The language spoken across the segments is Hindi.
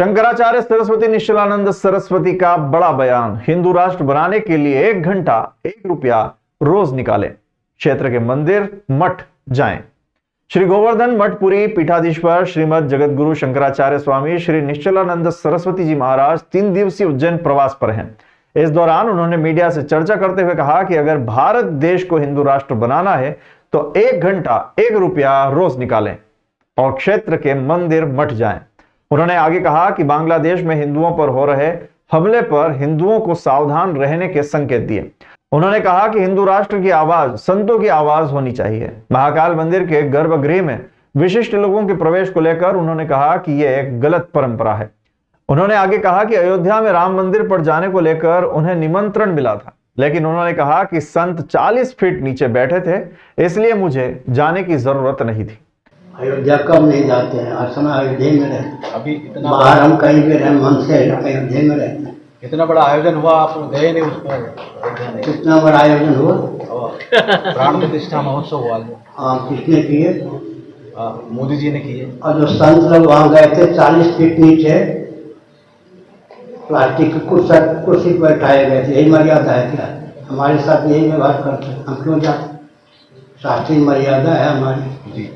शंकराचार्य सरस्वती निश्चलानंद सरस्वती का बड़ा बयान। हिंदू राष्ट्र बनाने के लिए 1 घंटा 1 रुपया रोज निकालें, क्षेत्र के मंदिर मठ जाएं। श्री गोवर्धन मठपुरी पीठाधीश्वर श्रीमद जगतगुरु शंकराचार्य स्वामी श्री निश्चलानंद सरस्वती जी महाराज 3 दिवसीय उज्जैन प्रवास पर हैं। इस दौरान उन्होंने मीडिया से चर्चा करते हुए कहा कि अगर भारत देश को हिंदू राष्ट्र बनाना है तो 1 घंटा 1 रुपया रोज निकालें और क्षेत्र के मंदिर मठ जाएं। उन्होंने आगे कहा कि बांग्लादेश में हिंदुओं पर हो रहे हमले पर हिंदुओं को सावधान रहने के संकेत दिए। उन्होंने कहा कि हिंदू राष्ट्र की आवाज संतों की आवाज होनी चाहिए। महाकाल मंदिर के गर्भगृह में विशिष्ट लोगों के प्रवेश को लेकर उन्होंने कहा कि यह एक गलत परंपरा है। उन्होंने आगे कहा कि अयोध्या में राम मंदिर पर जाने को लेकर उन्हें निमंत्रण मिला था, लेकिन उन्होंने कहा कि संत 40 फीट नीचे बैठे थे, इसलिए मुझे जाने की जरूरत नहीं थी। अयोध्या कब नहीं जाते हैं, हर समय अयोध्या में रहते हैं। अभी इतना बाहर हम कहीं भी रहे, मन से अयोध्या में रहते हैं। इतना बड़ा आयोजन हुआ, आप गए नहीं उस पर? कितना बड़ा आयोजन हुआ? प्राण प्रतिष्ठा महोत्सव हुआ। किसने किए? मोदी जी ने किए। और जो संत लोग वहाँ गए थे 40 फीट नीचे प्लास्टिक की कुर्सी पर बैठाए गए थे, यही मर्यादा है क्या? हमारे साथ यही व्यवहार करते हैं, हम क्यों जाते? शास्त्रीय मर्यादा है हमारी जी।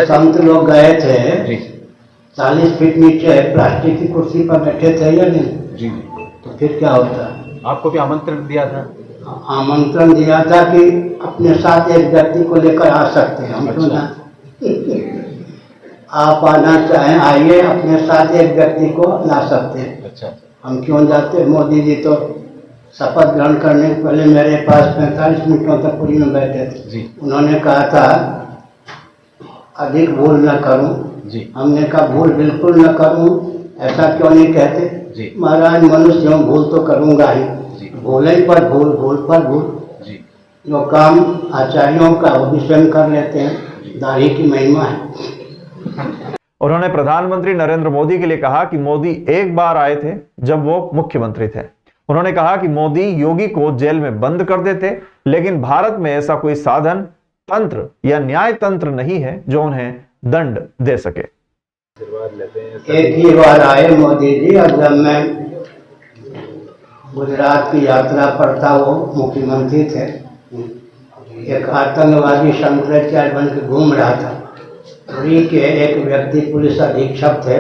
संत लोग गए थे 40 फीट नीचे प्लास्टिक की कुर्सी पर बैठे थे या नहीं? जी। तो फिर क्या होता? आपको भी आमंत्रण दिया था? आमंत्रण दिया था कि अपने साथ एक व्यक्ति को लेकर आ सकते हैं, हम क्यों ना? आप आना चाहें आइए, अपने साथ एक व्यक्ति को ला सकते हैं। अच्छा। हम क्यों जाते? मोदी जी तो शपथ ग्रहण करने के पहले मेरे पास 45 मिनटों तक पूरी में बैठे थे जी। उन्होंने कहा था अधिक भूल न करूं जी। हमने कहा भूल बिल्कुल न करूं। ऐसा क्यों नहीं कहते जी। महाराज, मनुष्य हूं, भूल तो करूंगा ही जी। भूले पर भूल, भूल पर भूल जी। जो काम आचार्यों का वो भी स्वयं कर लेते हैं, दाढ़ी की महिमा है। उन्होंने प्रधानमंत्री नरेंद्र मोदी के लिए कहा कि मोदी एक बार आए थे जब वो मुख्यमंत्री थे। उन्होंने कहा कि मोदी योगी को जेल में बंद कर देते, लेकिन भारत में ऐसा कोई साधन, तंत्र या न्याय तंत्र नहीं है जो उन्हें दंड दे सके। एक ही बार आए मोदी जी, और जब मैं गुजरात की यात्रा पर था, वो मुख्यमंत्री थे, एक आतंकवादी शंकराचार्य बन के घूम रहा था। पुरी के एक व्यक्ति पुलिस अधीक्षक थे,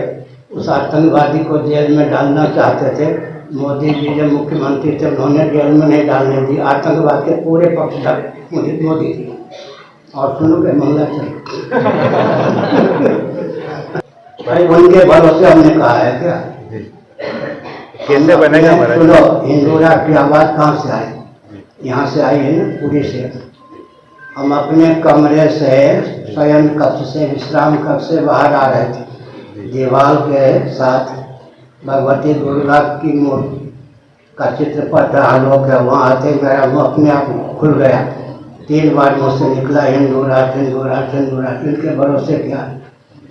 उस आतंकवादी को जेल में डालना चाहते थे। मोदी जी जब मुख्यमंत्री थे उन्होंने जेल में नहीं डालने दी, आतंकवाद के पूरे पक्षधर मोदी जी। और सुनो के मामला चल भाई, उनके भरोसे हमने कहा है क्या? कैसे बनेगा महाराज? सुनो, हिंदू राष्ट्र की आवाज कहाँ से आई? यहाँ से आई है ना, पूरी से। हम अपने कमरे से, शयन कक्ष से, विश्राम कक्ष से बाहर आ रहे थे। दीवार के साथ भगवती दुर्गा की मूर्ति का चित्र पर आलोक है। वहाँ आते मेरा मुँह अपने आप खुल गया। 3 बार मुझसे निकला हिंदू राष्ट्र, हिंदू राष्ट्र, हिंदू राष्ट्र। इनके भरोसे क्या?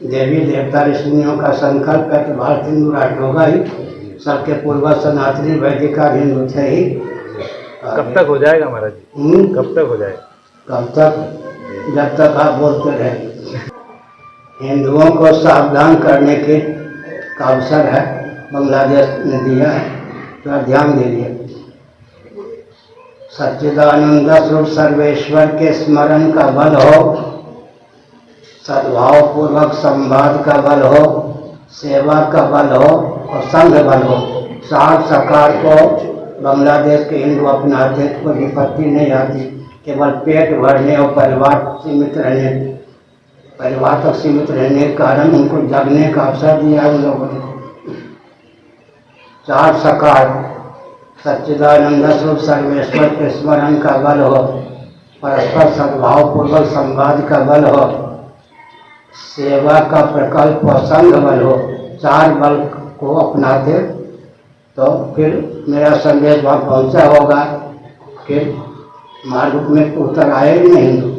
देवी देवता ऋषियों का संकल्प है कि भारत हिंदू राष्ट्र होगा ही। सबके पूर्वज सनातनी वैदिकार हिंदू थे ही। कब तक हो जाएगा महाराज जी? कब तक हो जाएगा? कब तक? जब तक आप बोलते रहे। हिंदुओं को सावधान करने के का अवसर है, बांग्लादेश ने दिया है, तो ध्यान दीजिए। सच्चिदानंद स्वरूप सर्वेश्वर के स्मरण का बल हो, सद्भाव पूर्वक संवाद का बल हो, सेवा का बल हो और संघ बल हो। साठ सकार को बांग्लादेश के हिंदू अपनाते तो कोई विपत्ति नहीं आती। केवल पेट भरने और परिवार तक सीमित रहने के कारण उनको जगने का अवसर दिया उन लोगों ने। 4 सकार सच्चिदानंद स्वरूप सर्वेश्वर के स्मरण का बल हो, परस्पर सद्भाव पूर्वक संवाद का बल हो, सेवा का प्रकल्प और संघ बल हो। 4 बल को अपनाते तो फिर मेरा संदेश वहाँ पहुँचा होगा। फिर मार्ग में उतर आए ही नहीं हिंदू।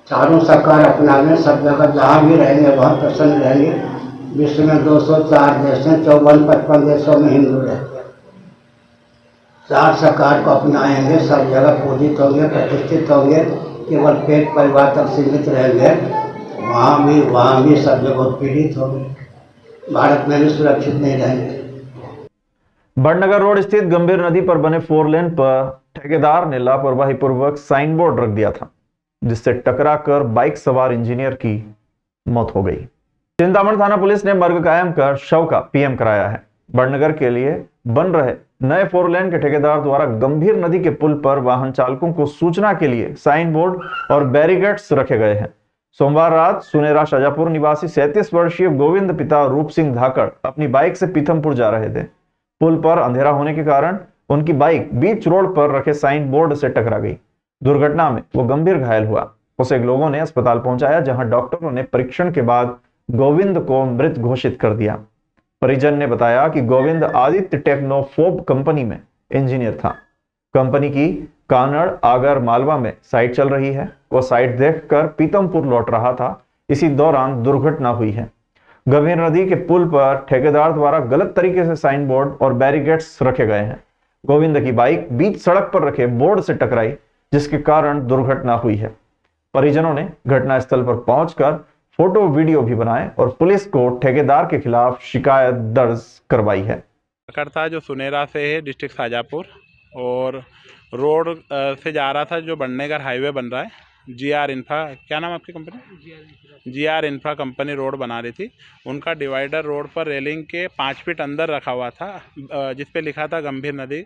चारों सकार अपना में सब जगह जहाँ भी रहेंगे वहाँ प्रसन्न रहेंगे। विश्व में 204 देश हैं, 54-55 देशों में हिंदू रहते हैं। 4 सकार को अपनाएंगे, सब जगह पूजित होंगे, प्रतिष्ठित होंगे, केवल पेट परिवार तक सीमित रहेंगे। वहाँ भी सब जगह पीड़ित हो गए। भारत में भी सुरक्षित नहीं रहेंगे। बड़नगर रोड स्थित गंभीर नदी पर बने 4 लेन पर ठेकेदार ने लापरवाही पूर्वक साइन बोर्ड रख दिया था, जिससे टकराकर बाइक सवार इंजीनियर की मौत हो गई। चिंतामण थाना पुलिस ने मर्ग कायम कर शव का पीएम कराया है। बड़नगर के लिए बन रहे नए 4 लेन के ठेकेदार द्वारा गंभीर नदी के पुल पर वाहन चालकों को सूचना के लिए साइन बोर्ड और बैरिकेड्स रखे गए हैं। सोमवार रात सुनेरा शाजापुर निवासी 37 वर्षीय गोविंद पिता रूप सिंह धाकड़ अपनी बाइक से पीथमपुर जा रहे थे। पुल पर अंधेरा होने के कारण उनकी बाइक बीच रोड पर रखे साइन बोर्ड से टकरा गई। दुर्घटना में वो गंभीर घायल हुआ। उसे लोगों ने अस्पताल पहुंचाया, जहां डॉक्टरों ने परीक्षण के बाद गोविंद को मृत घोषित कर दिया। परिजन ने बताया कि गोविंद आदित्य टेक्नोफोब कंपनी में इंजीनियर था। कंपनी की कानड़ आगर मालवा में साइट चल रही है। वो साइट देखकर पीतमपुर लौट रहा था। इसी दौरान दुर्घटना हुई है। गंभीर नदी के पुल पर ठेकेदार द्वारा गलत तरीके से साइन बोर्ड और बैरिकेड्स रखे गए हैं। गोविंद की बाइक बीच सड़क पर रखे बोर्ड से टकराई, जिसके कारण दुर्घटना हुई है। परिजनों ने घटनास्थल पर पहुंचकर फोटो वीडियो भी बनाए और पुलिस को ठेकेदार के खिलाफ शिकायत दर्ज करवाई है। करता जो सुनेरा से है, डिस्ट्रिक्ट शाजापुर, और रोड से जा रहा था जो बड़नगर हाईवे बन रहा है। जीआर इंफ्रा, क्या नाम आपकी company? GR infra company road बना रही थी। उनका डिवाइडर रोड पर रेलिंग के 5 फीट अंदर रखा हुआ था, जिस पे लिखा था गंभीर नदी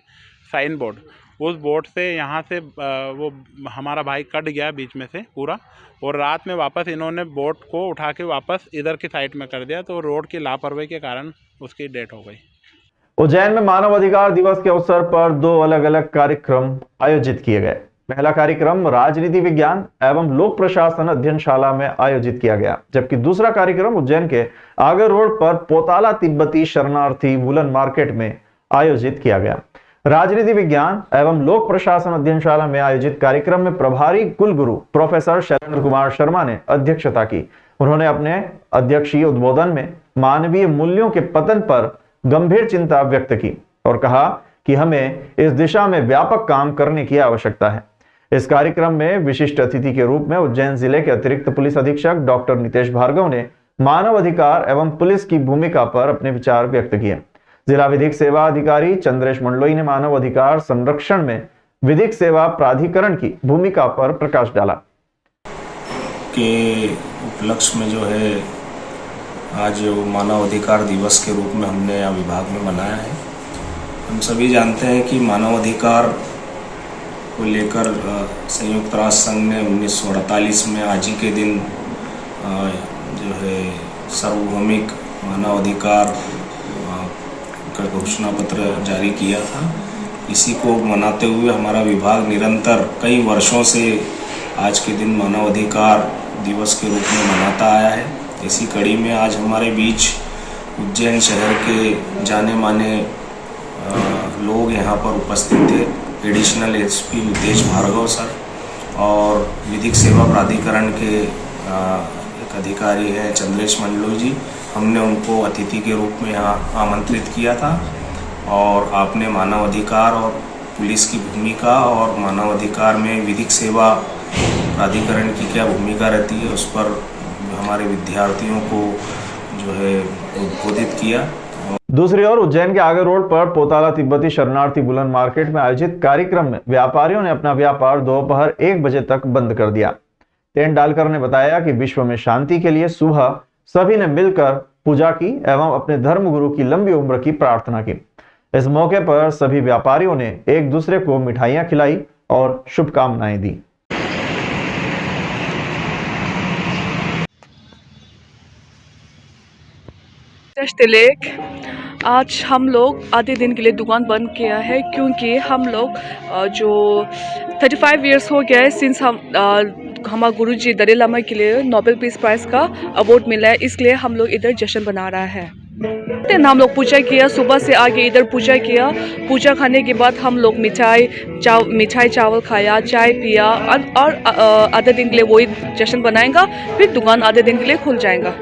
साइन बोर्ड। उस बोर्ड से यहाँ से वो हमारा भाई कट गया बीच में से पूरा, और रात में वापस इन्होंने बोट को उठा के वापस इधर की साइड में कर दिया, तो रोड की लापरवाही के कारण उसकी डेथ हो गई। उज्जैन में मानव अधिकार दिवस के अवसर पर 2 अलग अलग कार्यक्रम आयोजित किए गए। पहला कार्यक्रम राजनीति विज्ञान एवं लोक प्रशासन अध्ययनशाला में आयोजित किया गया, जबकि दूसरा कार्यक्रम उज्जैन के आगर रोड पर पोताला तिब्बती शरणार्थी वुलन मार्केट में आयोजित किया गया। राजनीति विज्ञान एवं लोक प्रशासन अध्ययनशाला में आयोजित कार्यक्रम में प्रभारी कुलगुरु प्रोफेसर शैलेंद्र कुमार शर्मा ने अध्यक्षता की। उन्होंने अपने अध्यक्षीय उद्बोधन में मानवीय मूल्यों के पतन पर गंभीर चिंता व्यक्त की और कहा कि हमें इस दिशा में व्यापक काम करने की आवश्यकता है। इस कार्यक्रम में विशिष्ट अतिथि के रूप में उज्जैन जिले के अतिरिक्त पुलिस अधीक्षक डॉक्टर नितेश भार्गव ने मानव अधिकार एवं पुलिस की भूमिका पर अपने विचार व्यक्त किए। जिला विधिक सेवा अधिकारी चंद्रेश मंडलोई ने मानव अधिकार संरक्षण में विधिक सेवा प्राधिकरण की भूमिका पर प्रकाश डाला। के उपलक्ष्य में जो है आज मानव अधिकार दिवस के रूप में हमने यहाँ विभाग में मनाया है। हम सभी जानते हैं कि मानव अधिकार को लेकर संयुक्त राष्ट्र संघ ने 1948 में आज ही के दिन जो है सार्वभौमिक मानव अधिकार का घोषणा पत्र जारी किया था। इसी को मनाते हुए हमारा विभाग निरंतर कई वर्षों से आज के दिन मानव अधिकार दिवस के रूप में मनाता आया है। इसी कड़ी में आज हमारे बीच उज्जैन शहर के जाने माने लोग यहाँ पर उपस्थित थे। Additional SP Nitesh Bhargav sir और विधिक सेवा प्राधिकरण के एक अधिकारी हैं चंद्रेश मंडलोई जी। हमने उनको अतिथि के रूप में यहाँ आमंत्रित किया था और आपने मानव अधिकार और पुलिस की भूमिका और मानव अधिकार में विधिक सेवा प्राधिकरण की क्या भूमिका रहती है उस पर हमारे विद्यार्थियों को जो है उद्बोधित किया। दूसरी ओर उज्जैन के आगर रोड पर पोताला तिब्बती शरणार्थी वुलन मार्केट में आयोजित कार्यक्रम में व्यापारियों ने अपना व्यापार दोपहर 1 बजे तक बंद कर दिया। टेंट डालकर ने बताया कि विश्व में शांति के लिए सुबह सभी ने मिलकर पूजा की एवं अपने धर्मगुरु की लंबी उम्र की प्रार्थना की। इस मौके पर सभी व्यापारियों ने एक दूसरे को मिठाइयां खिलाई और शुभकामनाएं दी। तिलक, आज हम लोग आधे दिन के लिए दुकान बंद किया है क्योंकि हम लोग जो 35 इयर्स हो गया है सिंस हमारा गुरुजी दलाई लामा के लिए नोबेल पीस प्राइज़ का अवार्ड मिला है, इसलिए हम लोग इधर जश्न बना रहा है। हम लोग पूजा किया, सुबह से आगे इधर पूजा किया। पूजा खाने के बाद हम लोग मिठाई चावल खाया, चाय पिया और आधे दिन के लिए वही जश्न बनाएगा। फिर दुकान आधे दिन के लिए खुल जाएगा।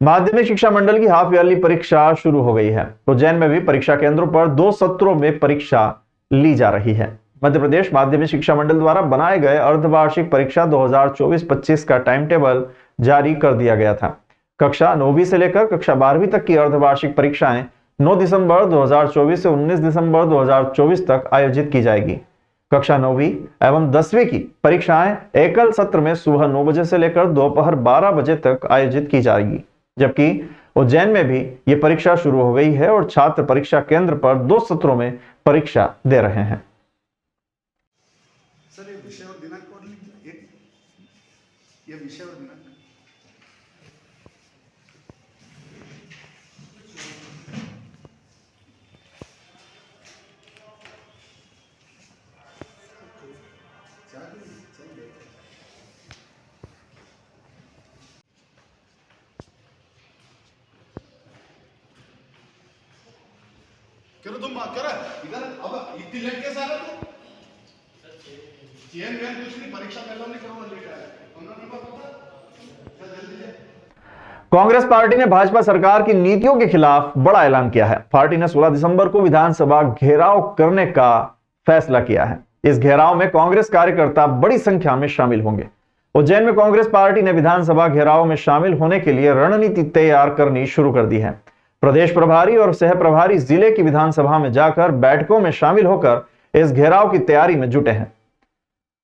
माध्यमिक शिक्षा मंडल की हाफ ईयरली परीक्षा शुरू हो गई है। उज्जैन में भी परीक्षा केंद्रों पर 2 सत्रों में परीक्षा ली जा रही है। मध्य प्रदेश माध्यमिक शिक्षा मंडल द्वारा बनाए गए अर्धवार्षिक परीक्षा 2024-25 का टाइम टेबल जारी कर दिया गया था। कक्षा 9वीं से लेकर कक्षा 12वीं तक की अर्धवार्षिक परीक्षाएं 9 दिसंबर 2024 से 19 दिसंबर 2024 तक आयोजित की जाएगी। कक्षा 9वीं एवं 10वीं की परीक्षाएं एकल सत्र में सुबह 9 बजे से लेकर दोपहर 12 बजे तक आयोजित की जाएगी, जबकि उज्जैन में भी ये परीक्षा शुरू हो गई है और छात्र परीक्षा केंद्र पर 2 सत्रों में परीक्षा दे रहे हैं। सर, ये विषय और दिनांक और ये विषय और दिनांक करो तुम बात करो इधर। अब इतनी लेट कैसे आ रहा तू? चेन वेन कुछ नहीं, परीक्षा पहले नहीं करो लेट आया। हमने बात होता चल जल्दी से। कांग्रेस पार्टी ने भाजपा सरकार की नीतियों के खिलाफ बड़ा ऐलान किया है। पार्टी ने 16 दिसंबर को विधानसभा घेराव करने का फैसला किया है। इस घेराव में कांग्रेस कार्यकर्ता बड़ी संख्या में शामिल होंगे। उज्जैन में कांग्रेस पार्टी ने विधानसभा घेराव में शामिल होने के लिए रणनीति तैयार करनी शुरू कर दी है। प्रदेश प्रभारी और सह प्रभारी जिले की विधानसभा में जाकर बैठकों में शामिल होकर इस घेराव की तैयारी में जुटे हैं।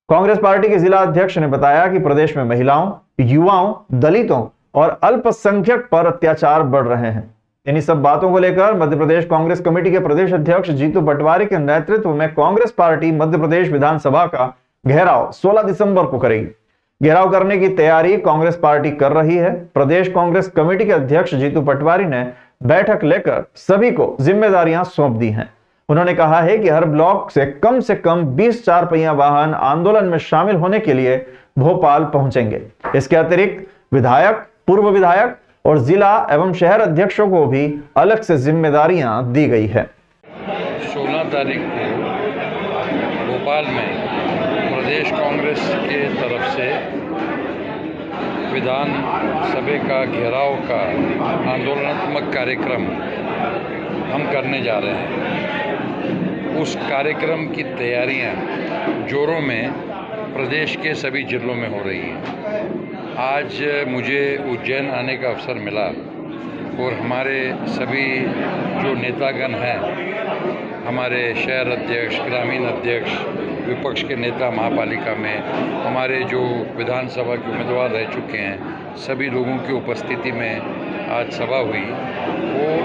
कांग्रेस पार्टी के जिला अध्यक्ष ने बताया कि प्रदेश में महिलाओं, युवाओं, दलितों और अल्पसंख्यक पर अत्याचार बढ़ रहे हैं। इन्हीं सब बातों को लेकर मध्य प्रदेश कांग्रेस कमेटी के प्रदेश अध्यक्ष जीतू पटवारी के नेतृत्व में कांग्रेस पार्टी मध्य प्रदेश विधानसभा का घेराव 16 दिसंबर को करेगी। घेराव करने की तैयारी कांग्रेस पार्टी कर रही है। प्रदेश कांग्रेस कमेटी के अध्यक्ष जीतू पटवारी ने बैठक लेकर सभी को जिम्मेदारियां सौंप दी हैं। उन्होंने कहा है कि हर ब्लॉक से कम 20 4 पहिया वाहन आंदोलन में शामिल होने के लिए भोपाल पहुंचेंगे। इसके अतिरिक्त विधायक, पूर्व विधायक और जिला एवं शहर अध्यक्षों को भी अलग से जिम्मेदारियां दी गई है। 16 तारीख को भोपाल में प्रदेश कांग्रेस के तरफ से विधानसभा का घेराव का आंदोलनात्मक कार्यक्रम हम करने जा रहे हैं। उस कार्यक्रम की तैयारियां जोरों में प्रदेश के सभी जिलों में हो रही हैं। आज मुझे उज्जैन आने का अवसर मिला और हमारे सभी जो नेतागण हैं, हमारे शहर अध्यक्ष, ग्रामीण अध्यक्ष, विपक्ष के नेता महापालिका में, हमारे जो विधानसभा के उम्मीदवार रह चुके हैं, सभी लोगों की उपस्थिति में आज सभा हुई और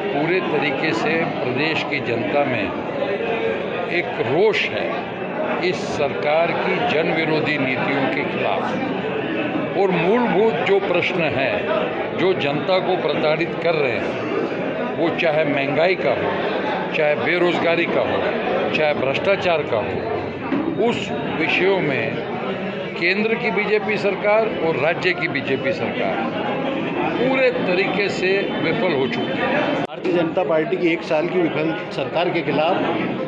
पूरे तरीके से प्रदेश की जनता में एक रोष है इस सरकार की जन विरोधी नीतियों के खिलाफ। और मूलभूत जो प्रश्न है जो जनता को प्रताड़ित कर रहे हैं, वो चाहे महंगाई का हो, चाहे बेरोजगारी का हो, चाहे भ्रष्टाचार का हो, उस विषयों में केंद्र की बीजेपी सरकार और राज्य की बीजेपी सरकार पूरे तरीके से विफल हो चुकी है। भारतीय जनता पार्टी की 1 साल की विफल सरकार के खिलाफ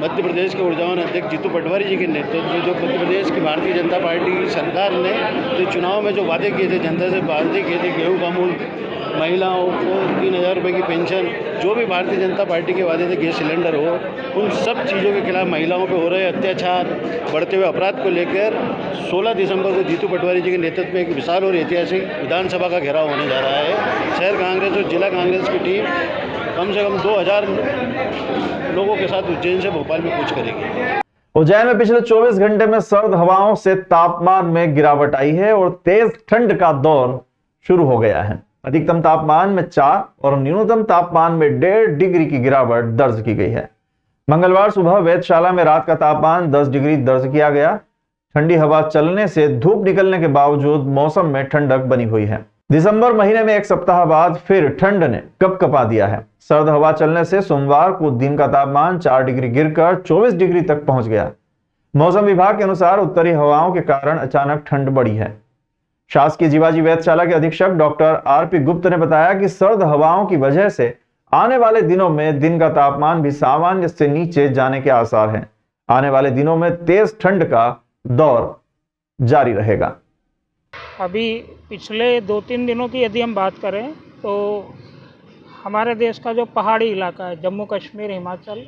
मध्य प्रदेश के ऊर्जावान अध्यक्ष जीतू पटवारी जी के नेतृत्व में जो मध्य प्रदेश की भारतीय जनता पार्टी की सरकार ने जो चुनाव में जो वादे किए थे, जनता से वादे किए थे, गेहूँ का मूल्य, महिलाओं को 3000 रुपये की पेंशन, जो भी भारतीय जनता पार्टी के वादे थे, गैस सिलेंडर हो, उन सब चीज़ों के खिलाफ महिलाओं पे हो रहे अत्याचार, बढ़ते हुए अपराध को लेकर 16 दिसंबर को जीतू पटवारी जी के नेतृत्व में एक विशाल और ऐतिहासिक विधानसभा का घेराव होने जा रहा है। शहर कांग्रेस और जिला कांग्रेस की टीम कम से कम 2000 लोगों के साथ उज्जैन से भोपाल में कूच करेगी। उज्जैन में पिछले 24 घंटे में सर्द हवाओं से तापमान में गिरावट आई है और तेज ठंड का दौर शुरू हो गया है। अधिकतम तापमान में 4 और न्यूनतम तापमान में 1.5 डिग्री की गिरावट दर्ज की गई है। मंगलवार सुबह वेधशाला में रात का तापमान 10 डिग्री दर्ज किया गया। ठंडी हवा चलने से धूप निकलने के बावजूद मौसम में ठंडक बनी हुई है। दिसंबर महीने में 1 सप्ताह बाद फिर ठंड ने कपकपा दिया है। सर्द हवा चलने से सोमवार को दिन का तापमान 4 डिग्री गिरकर 24 डिग्री तक पहुंच गया। मौसम विभाग के अनुसार उत्तरी हवाओं के कारण अचानक ठंड बढ़ी है। शासकीय जीवाजी वेधशाला के अधीक्षक डॉक्टर आरपी गुप्त ने बताया कि सर्द हवाओं की वजह से आने वाले दिनों में दिन का तापमान भी सामान्य से नीचे जाने के आसार हैं। आने वाले दिनों में तेज ठंड का दौर जारी रहेगा। अभी पिछले 2-3 दिनों की यदि हम बात करें तो हमारे देश का जो पहाड़ी इलाका है, जम्मू कश्मीर, हिमाचल,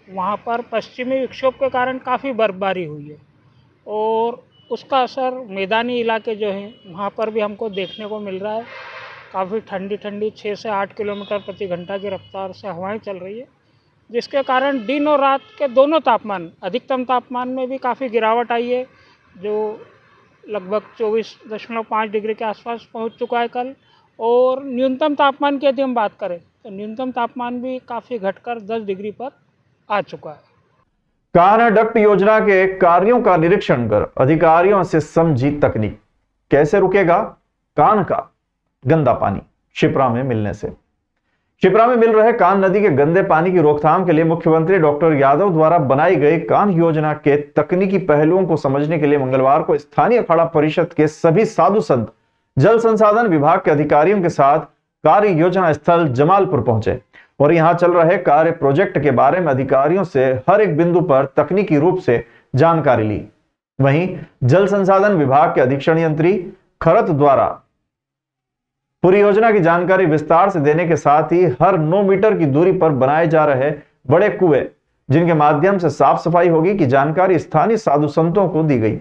वहाँ पर पश्चिमी विक्षोभ के कारण काफ़ी बर्फबारी हुई है और उसका असर मैदानी इलाके जो हैं वहाँ पर भी हमको देखने को मिल रहा है। काफ़ी ठंडी ठंडी 6 से 8 किलोमीटर प्रति घंटा की रफ्तार से हवाएं चल रही है, जिसके कारण दिन और रात के दोनों तापमान, अधिकतम तापमान में भी काफ़ी गिरावट आई है, जो लगभग 24.5 डिग्री के आसपास पहुंच चुका है कल। और न्यूनतम तापमान की यदि हम बात करें तो न्यूनतम तापमान भी काफ़ी घटकर 10 डिग्री पर आ चुका है। कान्हा डक्ट योजना के कार्यों का निरीक्षण कर अधिकारियों से समझी तकनीक। कैसे रुकेगा कान्ह का गंदा पानी शिप्रा में मिलने से। शिप्रा में मिल रहे कान्ह नदी के गंदे पानी की रोकथाम के लिए मुख्यमंत्री डॉक्टर यादव द्वारा बनाई गई कान्ह योजना के तकनीकी पहलुओं को समझने के लिए मंगलवार को स्थानीय अखाड़ा परिषद के सभी साधु संत जल संसाधन विभाग के अधिकारियों के साथ कार्य योजना स्थल जमालपुर पहुंचे और यहां चल रहे कार्य प्रोजेक्ट के बारे में अधिकारियों से हर एक बिंदु पर तकनीकी रूप से जानकारी ली। वहीं जल संसाधन विभाग के अधीक्षण यंत्री खरत द्वारा पूरी योजना की जानकारी विस्तार से देने के साथ ही हर 9 मीटर की दूरी पर बनाए जा रहे बड़े कुएं जिनके माध्यम से साफ सफाई होगी की जानकारी स्थानीय साधु संतों को दी गई।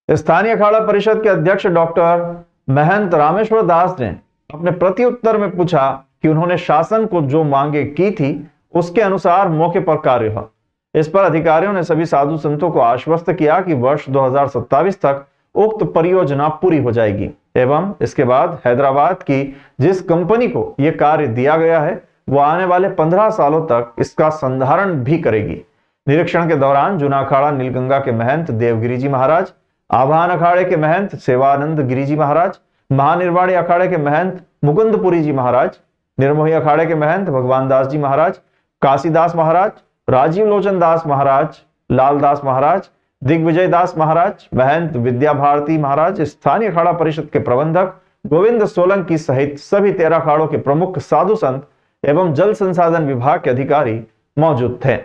स्थानीय अखाड़ा परिषद के अध्यक्ष डॉक्टर महंत रामेश्वर दास ने अपने प्रत्युत्तर में पूछा कि उन्होंने शासन को जो मांगे की थी उसके अनुसार मौके पर कार्य हो। इस पर अधिकारियों ने सभी साधु संतों को आश्वस्त किया कि वर्ष 2027 तक उक्त परियोजना पूरी हो जाएगी एवं इसके बाद हैदराबाद की जिस कंपनी को यह कार्य दिया गया है वो आने वाले 15 सालों तक इसका संधारण भी करेगी। निरीक्षण के दौरान जूना अखाड़ा नीलगंगा के महंत देवगिरी जी महाराज, आभान अखाड़े के महंत सेवानंद गिरी जी महाराज, महानिर्वाणी अखाड़े के महंत मुकुंदपुरी जी महाराज, निर्मोही अखाड़े के महंत भगवान दास जी महाराज, काशीदास महाराज, राजीव लोचन दास महाराज, लालदास महाराज, दिग्विजय दास महाराज, महंत विद्या भारती महाराज, स्थानीय अखाड़ा परिषद के प्रबंधक गोविंद सोलंकी सहित सभी 13 अखाड़ों के प्रमुख साधु संत एवं जल संसाधन विभाग के अधिकारी मौजूद थे।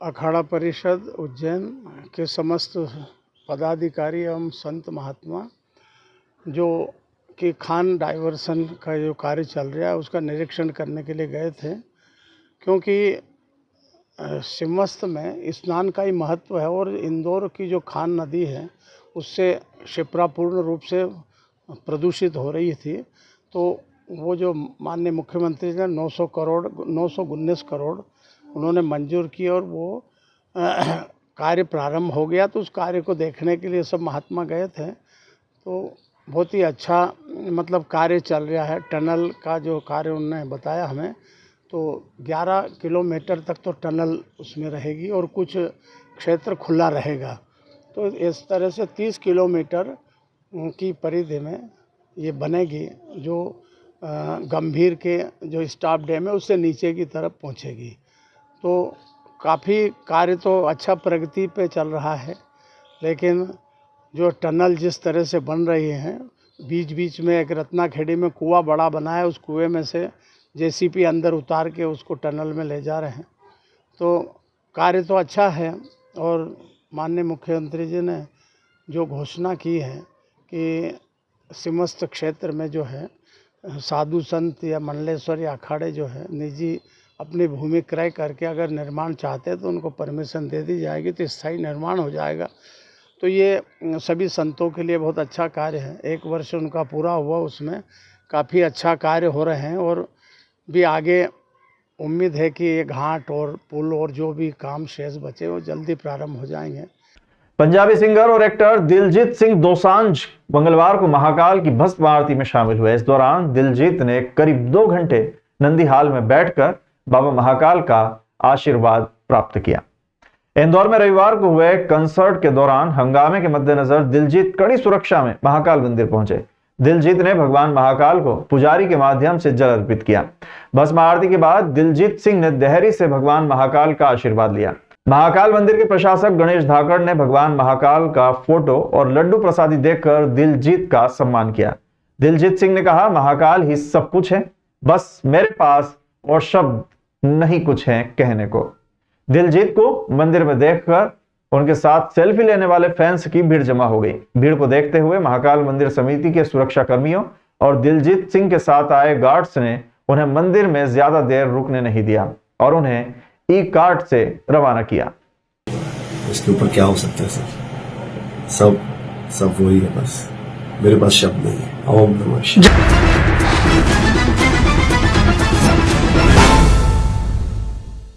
अखाड़ा परिषद उज्जैन के समस्त पदाधिकारी एवं संत महात्मा जो कि खान डाइवर्सन का जो कार्य चल रहा है उसका निरीक्षण करने के लिए गए थे, क्योंकि सिमस्त में स्नान का ही महत्व है और इंदौर की जो खान नदी है उससे शिप्रा पूर्ण रूप से प्रदूषित हो रही थी। तो वो जो माननीय मुख्यमंत्री ने 919 करोड़ उन्होंने मंजूर की और वो कार्य प्रारंभ हो गया। तो उस कार्य को देखने के लिए सब महात्मा गए थे। तो बहुत ही अच्छा मतलब कार्य चल रहा है। टनल का जो कार्य उन्होंने बताया हमें, तो 11 किलोमीटर तक तो टनल उसमें रहेगी और कुछ क्षेत्र खुला रहेगा। तो इस तरह से 30 किलोमीटर की परिधि में ये बनेगी, जो गंभीर के जो स्टाफ डैम है उससे नीचे की तरफ पहुंचेगी। तो काफ़ी कार्य तो अच्छा प्रगति पे चल रहा है, लेकिन जो टनल जिस तरह से बन रही हैं, बीच बीच में एक रत्नाखेड़ी में कुआं बड़ा बना है, उस कुएं में से जेसीपी अंदर उतार के उसको टनल में ले जा रहे हैं। तो कार्य तो अच्छा है और माननीय मुख्यमंत्री जी ने जो घोषणा की है कि समस्त क्षेत्र में जो है साधु संत या मंडलेश्वर या अखाड़े जो है निजी अपनी भूमि क्रय करके अगर निर्माण चाहते हैं तो उनको परमिशन दे दी जाएगी, तो स्थायी निर्माण हो जाएगा। तो ये सभी संतों के लिए बहुत अच्छा कार्य है। 1 वर्ष उनका पूरा हुआ, उसमें काफ़ी अच्छा कार्य हो रहे हैं और भी आगे उम्मीद है कि ये घाट और पुल और जो भी काम शेष बचे वो जल्दी प्रारंभ हो जाएंगे। पंजाबी सिंगर और एक्टर दिलजीत सिंह दोसांझ मंगलवार को महाकाल की भस्म आरती में शामिल हुए। इस दौरान दिलजीत ने करीब 2 घंटे नंदी हाल में बैठकर बाबा महाकाल का आशीर्वाद प्राप्त किया। इंदौर में रविवार को हुए कंसर्ट के दौरान हंगामे के मद्देनजर दिलजीत कड़ी सुरक्षा में महाकाल मंदिर पहुंचे। दिलजीत ने भगवान महाकाल को पुजारी के माध्यम से जल अर्पित किया। भस्म आरती के बाद दिलजीत सिंह ने देहरी से भगवान महाकाल का आशीर्वाद लिया। महाकाल मंदिर के प्रशासक गणेश धाकड़ ने भगवान महाकाल का फोटो और लड्डू प्रसादी देकर दिलजीत का सम्मान किया। दिलजीत सिंह ने कहा, महाकाल ही सब कुछ है, बस मेरे पास और शब्द नहीं कुछ है कहने को। दिलजीत को मंदिर में देखकर उनके साथ सेल्फी लेने वाले फैंस की भीड़ जमा हो गई। भीड़ को देखते हुए महाकाल मंदिर समिति के सुरक्षा कर्मियों और दिलजीत सिंह के साथ आए गार्ड्स ने उन्हें मंदिर में ज्यादा देर रुकने नहीं दिया और उन्हें ई कार्ट से रवाना किया। इसके ऊपर क्या हो सकता है सर, सब वही है, बस मेरे पास शब्द नहीं है।